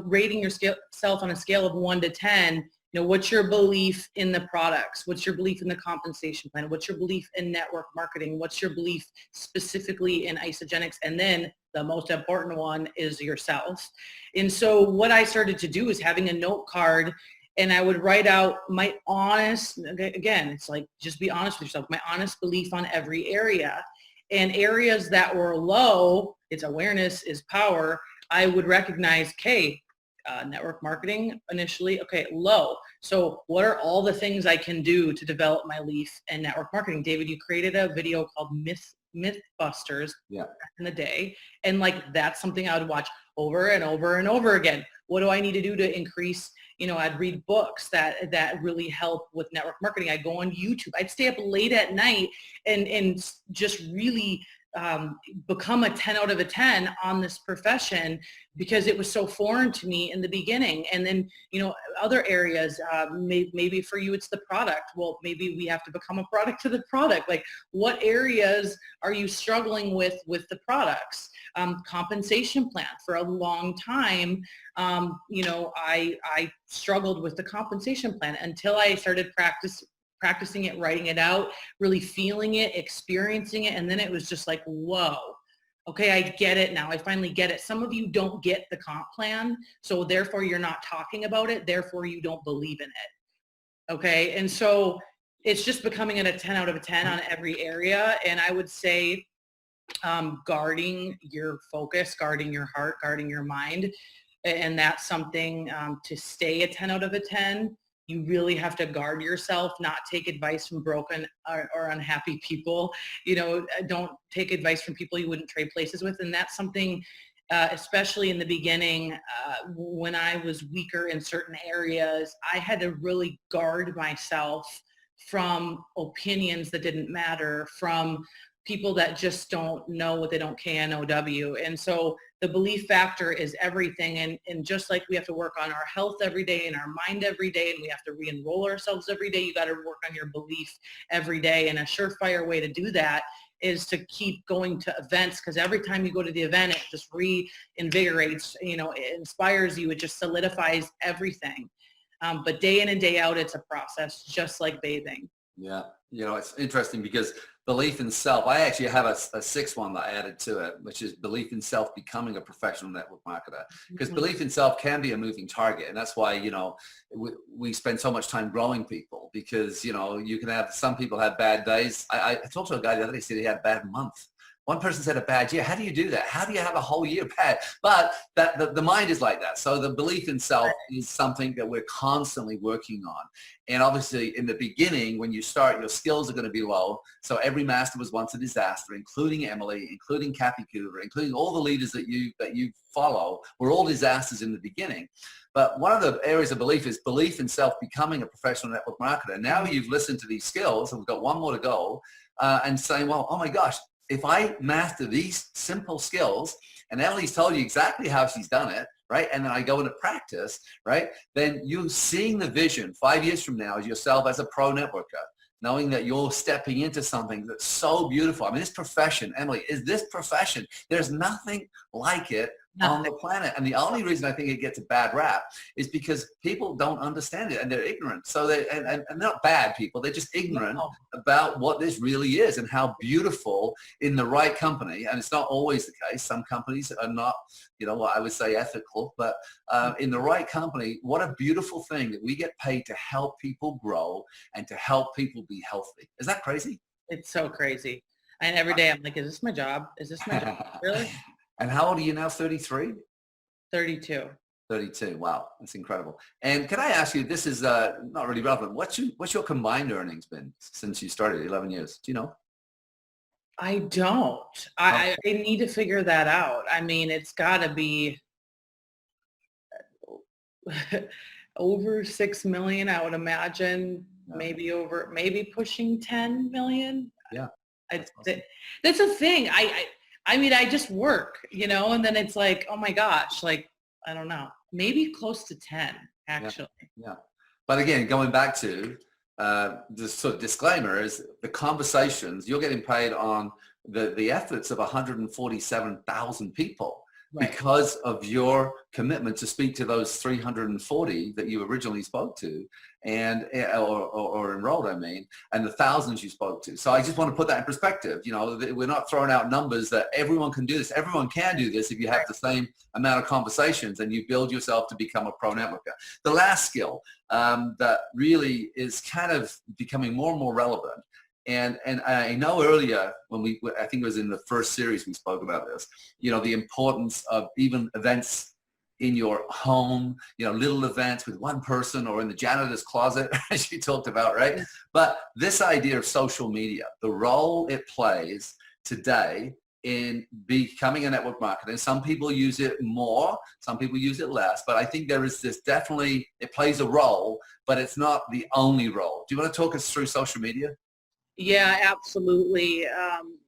rating yourself on a scale of 1 to 10. What's your belief in the products? What's your belief in the compensation plan? What's your belief in network marketing? What's your belief specifically in isogenics? And then the most important one is yourself. And so what I started to do is having a note card, and I would write out my honest, again, it's like, just be honest with yourself, my honest belief on every area. And areas that were low, it's awareness is power, I would recognize, okay, network marketing initially, okay, low. So what are all the things I can do to develop my leaf and network marketing? David, you created a video called Mythbusters back in the day. And like, that's something I would watch over and over and over again. What do I need to do to increase, I'd read books that really help with network marketing. I'd go on YouTube. I'd stay up late at night and just really become a 10 out of a 10 on this profession, because it was so foreign to me in the beginning. And then, other areas, maybe for you, it's the product. Well, maybe we have to become a product to the product. Like, what areas are you struggling with the products? Compensation plan. For a long time, I struggled with the compensation plan until I started practicing it, writing it out, really feeling it, experiencing it. And then it was just like, whoa, okay, I get it now. I finally get it. Some of you don't get the comp plan, so therefore you're not talking about it. Therefore you don't believe in it. Okay. And so it's just becoming a 10 out of a 10 on every area. And I would say guarding your focus, guarding your heart, guarding your mind. And that's something to stay a 10 out of a 10. You really have to guard yourself, not take advice from broken or unhappy people. Don't take advice from people you wouldn't trade places with. And that's something, especially in the beginning, when I was weaker in certain areas, I had to really guard myself from opinions that didn't matter, from people that just don't know what they don't KNOW. And so the belief factor is everything. And just like we have to work on our health every day and our mind every day, and we have to re-enroll ourselves every day, you got to work on your belief every day. And a surefire way to do that is to keep going to events, because every time you go to the event, it just reinvigorates, it inspires you. It just solidifies everything. But day in and day out, it's a process, just like bathing. Yeah. It's interesting because belief in self, I actually have a sixth one that I added to it, which is belief in self becoming a professional network marketer. Because belief in self can be a moving target. And that's why, we spend so much time growing people, because, you can have, some people have bad days. I talked to a guy the other day, said he had a bad month. One person said a bad year. How do you do that? How do you have a whole year bad? But that the mind is like that. So the belief in self is something that we're constantly working on. And obviously in the beginning, when you start, your skills are going to be low. So every master was once a disaster, including Emily, including Kathy Coover, including all the leaders that you follow. We're all disasters in the beginning. But one of the areas of belief is belief in self, becoming a professional network marketer. Now you've listened to these skills, and we've got one more to go, and saying, well, oh my gosh, if I master these simple skills, and Emily's told you exactly how she's done it, right? And then I go into practice, right? Then you're seeing the vision 5 years from now as yourself as a pro networker, knowing that you're stepping into something that's so beautiful. I mean, this profession, Emily, is this profession. There's nothing like it on the planet. And the only reason I think it gets a bad rap is because people don't understand it and they're ignorant. So and they're not bad people. They're just ignorant about what this really is and how beautiful in the right company. And it's not always the case. Some companies are not, what I would say ethical, but in the right company, what a beautiful thing that we get paid to help people grow and to help people be healthy. Is that crazy? It's so crazy. And every day I'm like, is this my job? Is this my job? Really? And how old are you now? 33? 32. 32. Wow, that's incredible. And can I ask you, this is not really relevant. What's your combined earnings been since you started 11 years? Do you know? I don't. I need to figure that out. I mean, it's got to be over 6 million, I would imagine. Maybe pushing 10 million. Yeah. That's a thing. I mean, I just work, and then it's like, oh my gosh, like, I don't know, maybe close to 10, actually. Yeah. But again, going back to the sort of disclaimer is the conversations, you're getting paid on the efforts of 147,000 people. Right. Because of your commitment to speak to those 340 that you originally spoke to and or enrolled, and the thousands you spoke to. So I just want to put that in perspective. We're not throwing out numbers that everyone can do this. Everyone can do this if you have the same amount of conversations and you build yourself to become a pro networker. The last skill that really is kind of becoming more and more relevant. And I know earlier when I think it was in the first series we spoke about this, the importance of even events in your home, little events with one person or in the janitor's closet, as you talked about, right? Yeah. But this idea of social media, the role it plays today in becoming a network marketer. And some people use it more, some people use it less, but I think there is this definitely, it plays a role, but it's not the only role. Do you want to talk us through social media? Yeah, absolutely.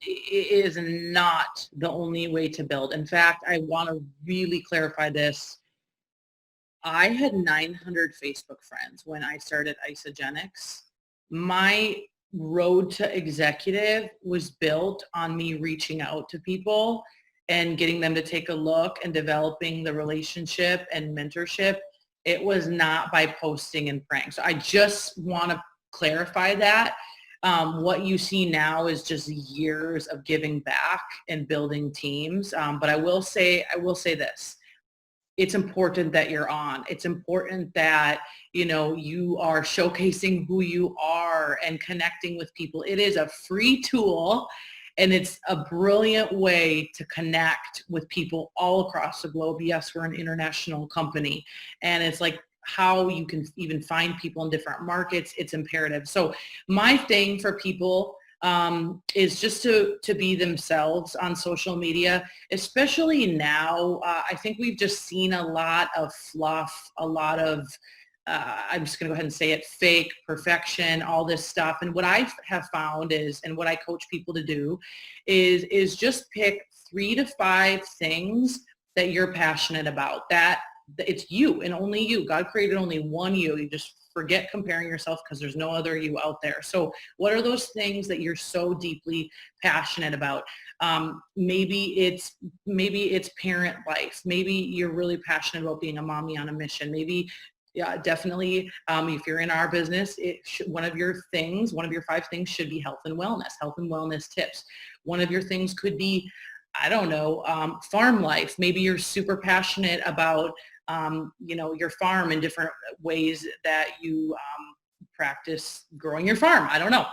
It is not the only way to build. In fact, I want to really clarify this. I had 900 Facebook friends when I started Isogenics. My road to executive was built on me reaching out to people and getting them to take a look and developing the relationship and mentorship. It was not by posting and praying. So I just want to clarify that. What you see now is just years of giving back and building teams. But I will say this. It's important that you're on. It's important that, you are showcasing who you are and connecting with people. It is a free tool and it's a brilliant way to connect with people all across the globe. Yes, we're an international company and it's like, how you can even find people in different markets, it's imperative. So my thing for people is just to be themselves on social media, especially now. I think we've just seen a lot of fluff, a lot of, I'm just going to go ahead and say it, fake perfection, all this stuff. And what I have found is, and what I coach people to do is just pick 3 to 5 things that you're passionate about, that it's you and only you. God created only one you. You just forget comparing yourself because there's no other you out there. So what are those things that you're so deeply passionate about? Maybe it's parent life. Maybe you're really passionate about being a mommy on a mission. Maybe, yeah, definitely. If you're in our business, one of your 5 things should be health and wellness tips. One of your things could be, I don't know, farm life. Maybe you're super passionate about, your farm in different ways that you practice growing your farm. I don't know.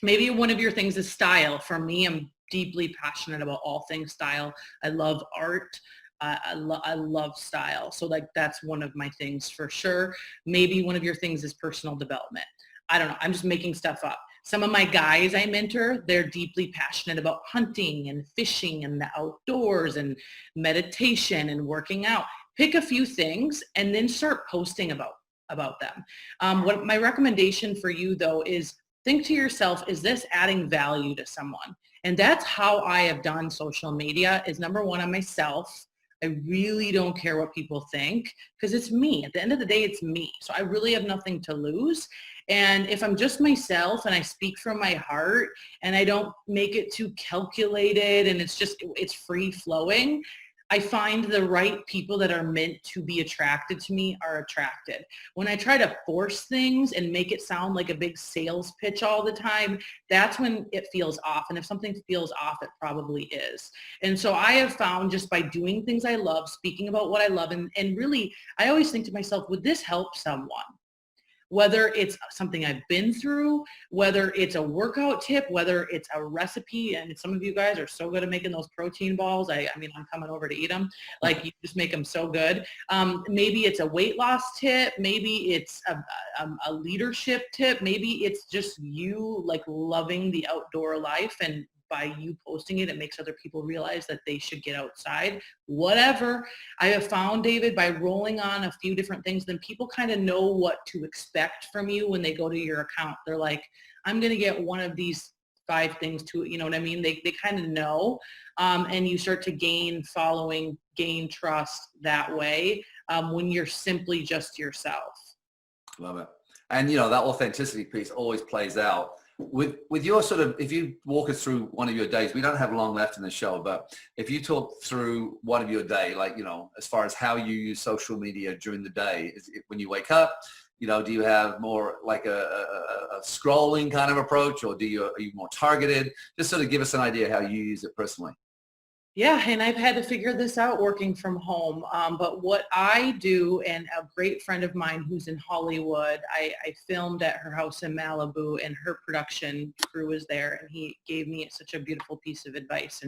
Maybe one of your things is style. For me, I'm deeply passionate about all things style. I love art. I love style. So like that's one of my things for sure. Maybe one of your things is personal development. I don't know. I'm just making stuff up. Some of my guys I mentor, they're deeply passionate about hunting and fishing and the outdoors and meditation and working out. Pick a few things and then start posting about them. What my recommendation for you though is think to yourself, is this adding value to someone? And that's how I have done social media is number one on myself. I really don't care what people think because it's me. At the end of the day, it's me. So I really have nothing to lose. And if I'm just myself and I speak from my heart and I don't make it too calculated and it's free flowing, I find the right people that are meant to be attracted to me are attracted. When I try to force things and make it sound like a big sales pitch all the time, that's when it feels off. And if something feels off, it probably is. And so I have found just by doing things I love, speaking about what I love, and really, I always think to myself, would this help someone? Whether it's something I've been through, whether it's a workout tip, whether it's a recipe, and some of you guys are so good at making those protein balls. I mean, I'm coming over to eat them. Like you just make them so good. Maybe it's a weight loss tip. Maybe it's a leadership tip. Maybe it's just you like loving the outdoor life, and by you posting it, it makes other people realize that they should get outside. Whatever. I have found, David, by rolling on a few different things, then people kind of know what to expect from you when they go to your account. They're like, I'm going to get one of these 5 things to it. You know what I mean? They kind of know. And you start to gain following, gain trust that way when you're simply just yourself. Love it. And, you know, that authenticity piece always plays out. With your sort of, if you walk us through one of your days, we don't have long left in the show, but if you talk through one of your day, like, you know, as far as how you use social media during the day, is it when you wake up, you know, do you have more like a scrolling kind of approach, or are you more targeted? Just sort of give us an idea how you use it personally. Yeah, and I've had to figure this out working from home. But what I do, and a great friend of mine who's in Hollywood, I filmed at her house in Malibu, and her production crew was there, and he gave me such a beautiful piece of advice.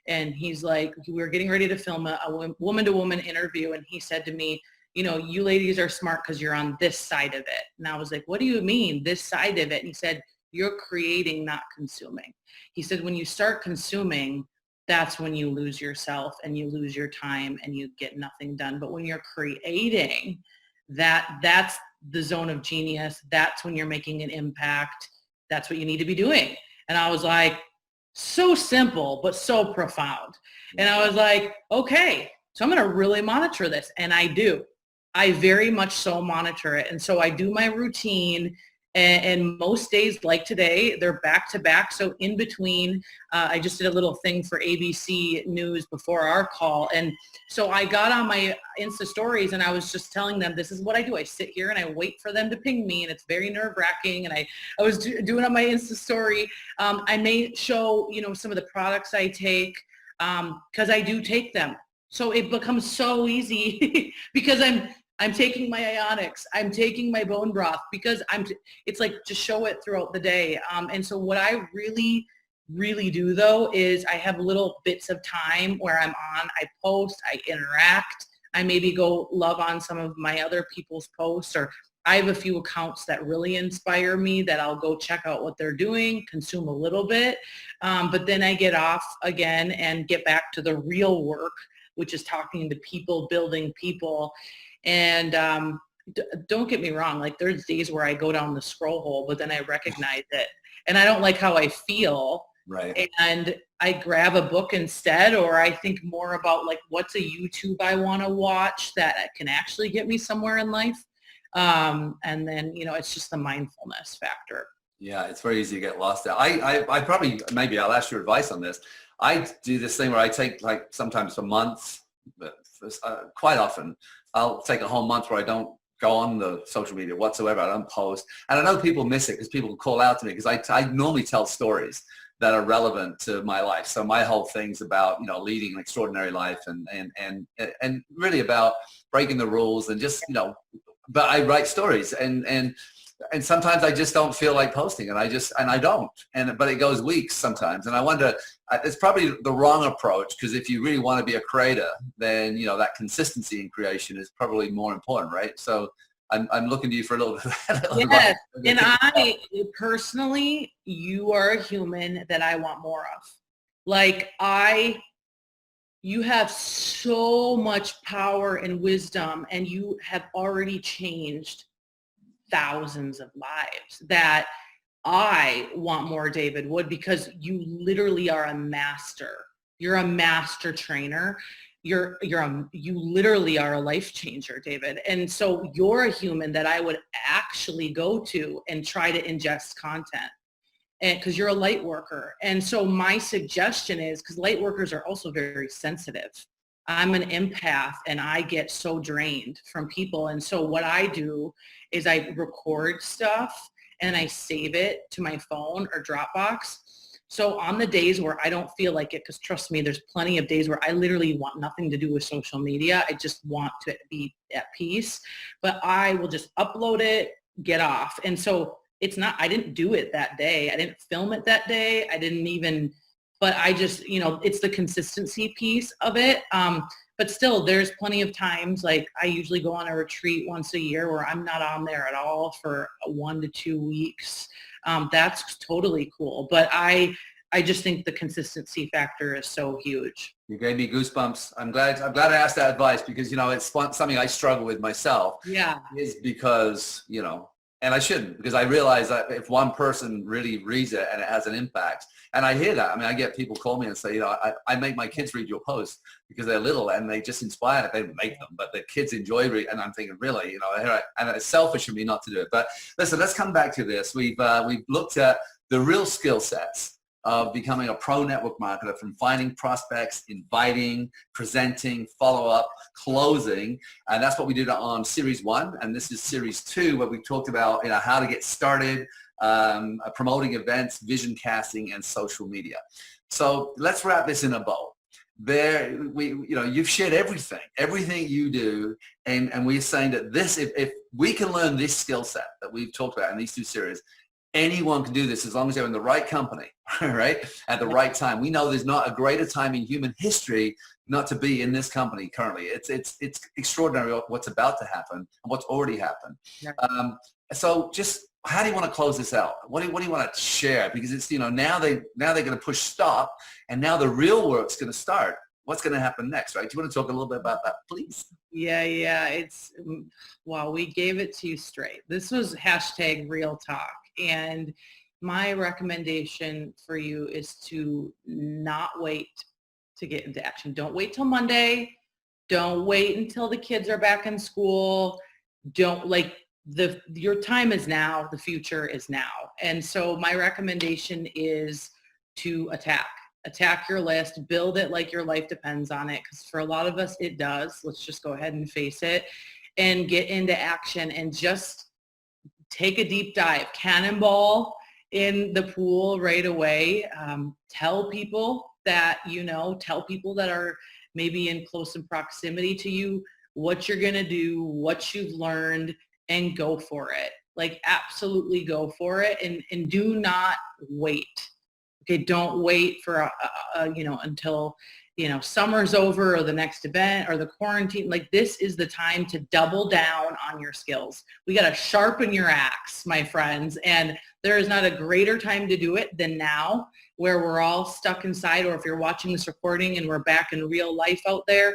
And he's like, we were getting ready to film a woman-to-woman interview, and he said to me, you know, you ladies are smart because you're on this side of it. And I was like, what do you mean, this side of it? And he said, you're creating, not consuming. He said, when you start consuming, that's when you lose yourself and you lose your time and you get nothing done. But when you're creating, that's the zone of genius. That's when you're making an impact. That's what you need to be doing. And I was like, so simple, but so profound. And I was like, okay, so I'm going to really monitor this. And I do. I very much so monitor it. And so I do my routine. And most days like today, they're back to back. So in between, I just did a little thing for ABC News before our call. And so I got on my Insta stories and I was just telling them, this is what I do. I sit here and I wait for them to ping me, and it's very nerve wracking. And I was doing on my Insta story. I may show, you know, some of the products I take because I do take them. So it becomes so easy because I'm taking my ionics, I'm taking my bone broth, because it's like just show it throughout the day. And so what I really, really do though is I have little bits of time where I'm on, I post, I interact, I maybe go love on some of my other people's posts, or I have a few accounts that really inspire me that I'll go check out what they're doing, consume a little bit, but then I get off again and get back to the real work, which is talking to people, building people. And don't get me wrong, like there's days where I go down the scroll hole, but then I recognize it and I don't like how I feel. Right. And I grab a book instead, or I think more about like, what's a YouTube I want to watch that can actually get me somewhere in life. And then, you know, it's just the mindfulness factor. Yeah, it's very easy to get lost there. I probably, maybe I'll ask your advice on this. I do this thing where I take like sometimes a month, but quite often I'll take a whole month where I don't go on the social media whatsoever. I don't post. And I know people miss it because people call out to me, because I normally tell stories that are relevant to my life. So my whole thing's about, you know, leading an extraordinary life and really about breaking the rules and just, you know, but I write stories and and sometimes I just don't feel like posting, and I don't, but it goes weeks sometimes, and I wonder, it's probably the wrong approach, because if you really want to be a creator, then that consistency in creation is probably more important, right? So I'm looking to you for a little bit of Yes, advice. and I personally, you are a human that I want more of. Like you have so much power and wisdom, and you have already changed thousands of lives that I want more David Wood, because you literally are a master. You're a master trainer. You literally are a life changer, David. And so you're a human that I would actually go to and try to ingest content. And because you're a light worker. And so my suggestion is, because light workers are also very sensitive. I'm an empath, and I get so drained from people. And so what I do is I record stuff and I save it to my phone or Dropbox. So on the days where I don't feel like it, because trust me, there's plenty of days where I literally want nothing to do with social media. I just want to be at peace, but I will just upload it, get off. And so I didn't do it that day. I didn't film it that day. But I just, it's the consistency piece of it. But still, there's plenty of times, like I usually go on a retreat once a year where I'm not on there at all for 1 to 2 weeks. That's totally cool. But I just think the consistency factor is so huge. You gave me goosebumps. I'm glad I asked that advice, because, it's something I struggle with myself. Yeah. Is because, and I shouldn't, because I realize that if one person really reads it and it has an impact, and I hear that. I mean, I get people call me and say, I make my kids read your posts because they're little and they just inspire it. They don't make them, but the kids enjoy reading. And I'm thinking, really, and it's selfish of me not to do it. But listen, let's come back to this. We've looked at the real skill sets of becoming a pro network marketer, from finding prospects, inviting, presenting, follow-up, closing. And that's what we did on series 1. And this is series 2, where we talked about how to get started, promoting events, vision casting, and social media. So let's wrap this in a bow. You've shared everything you do. And we're saying that if we can learn this skill set that we've talked about in these 2 series, anyone can do this as long as they're in the right company, right? At the right time. We know there's not a greater time in human history not to be in this company currently. It's extraordinary what's about to happen and what's already happened. Yeah. So just how do you want to close this out? What do you want to share? Because it's, now they're going to push stop, and now the real work's going to start. What's going to happen next, right? Do you want to talk a little bit about that, please? Yeah. We gave it to you straight. This was #real talk. And my recommendation for you is to not wait to get into action. Don't wait till Monday. Don't wait until the kids are back in school. Your time is now. The future is now. And so my recommendation is to attack your list, build it like your life depends on it. Because for a lot of us, it does. Let's just go ahead and face it, and get into action, and just take a deep dive, cannonball in the pool right away. Tell people that tell people that are maybe in close proximity to you what you're going to do, what you've learned, and go for it. Like, absolutely go for it, and do not wait. Okay, don't wait for until summer's over, or the next event, or the quarantine. Like, this is the time to double down on your skills. We got to sharpen your axe, my friends. And there is not a greater time to do it than now, where we're all stuck inside. Or if you're watching this recording and we're back in real life out there,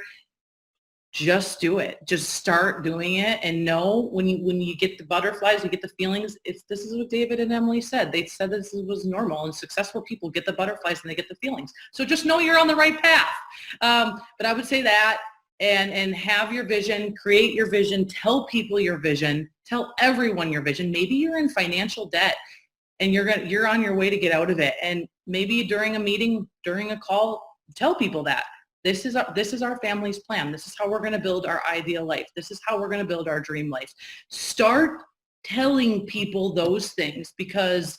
just do it. Just start doing it, and know when you get the butterflies, you get the feelings. This is what David and Emily said. They said this was normal, and successful people get the butterflies and they get the feelings. So just know you're on the right path. But I would say that, and have your vision, create your vision, tell people your vision, tell everyone your vision. Maybe you're in financial debt and you're on your way to get out of it. And maybe during a meeting, during a call, tell people that. This is our family's plan. This is how we're going to build our ideal life. This is how we're going to build our dream life. Start telling people those things, because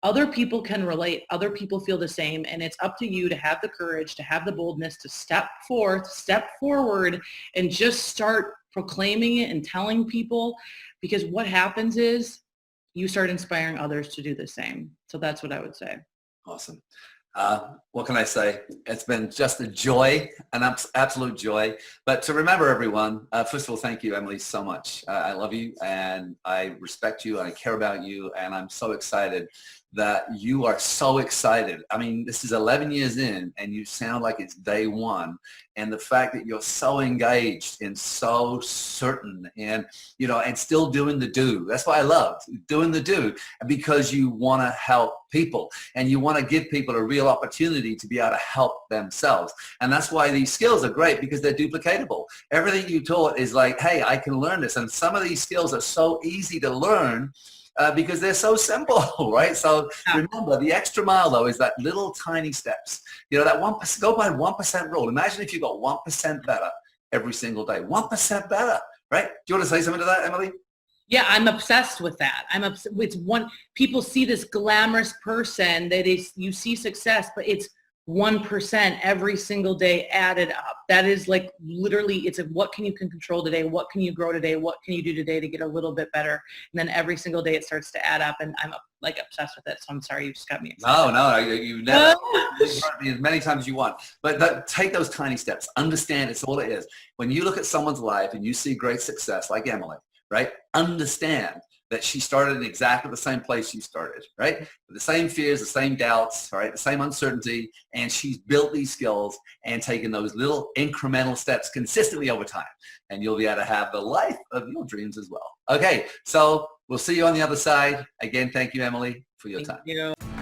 other people can relate. Other people feel the same. And it's up to you to have the courage, to have the boldness, to step forward, and just start proclaiming it and telling people. Because what happens is you start inspiring others to do the same. So that's what I would say. Awesome. What can I say? It's been just a joy, an absolute joy. But to remember, everyone, first of all, thank you, Emily, so much. I love you, and I respect you, and I care about you, and I'm so excited that you are so excited. I mean, this is 11 years in, and you sound like it's day one. And the fact that you're so engaged and so certain and, you know, and still doing the do. That's what I love, doing the do, because you want to help people and you want to give people a real opportunity to be able to help themselves. And that's why these skills are great, because they're duplicatable. Everything you taught is like, hey, I can learn this. And some of these skills are so easy to learn because they're so simple, right? So remember, the extra mile, though, is that little tiny steps. You know, that 1%, go by 1% rule. Imagine if you got 1% better every single day. 1% better, right? Do you want to say something to that, Emily? Yeah, I'm obsessed with that. It's one, people see this glamorous person that is, you see success, but it's 1% every single day added up. That is like literally, it's a, what can you control today? What can you grow today? What can you do today to get a little bit better? And then every single day it starts to add up, and I'm like obsessed with it. So I'm sorry, you just got me excited. No, you never you've heard me as many times as you want. But take those tiny steps. Understand it's all it is. When you look at someone's life and you see great success like Emily, right? Understand that she started in exactly the same place you started, right? With the same fears, the same doubts, right? The same uncertainty, and she's built these skills and taken those little incremental steps consistently over time, and you'll be able to have the life of your dreams as well. Okay, so we'll see you on the other side. Again, thank you, Emily, for your time. Thank you.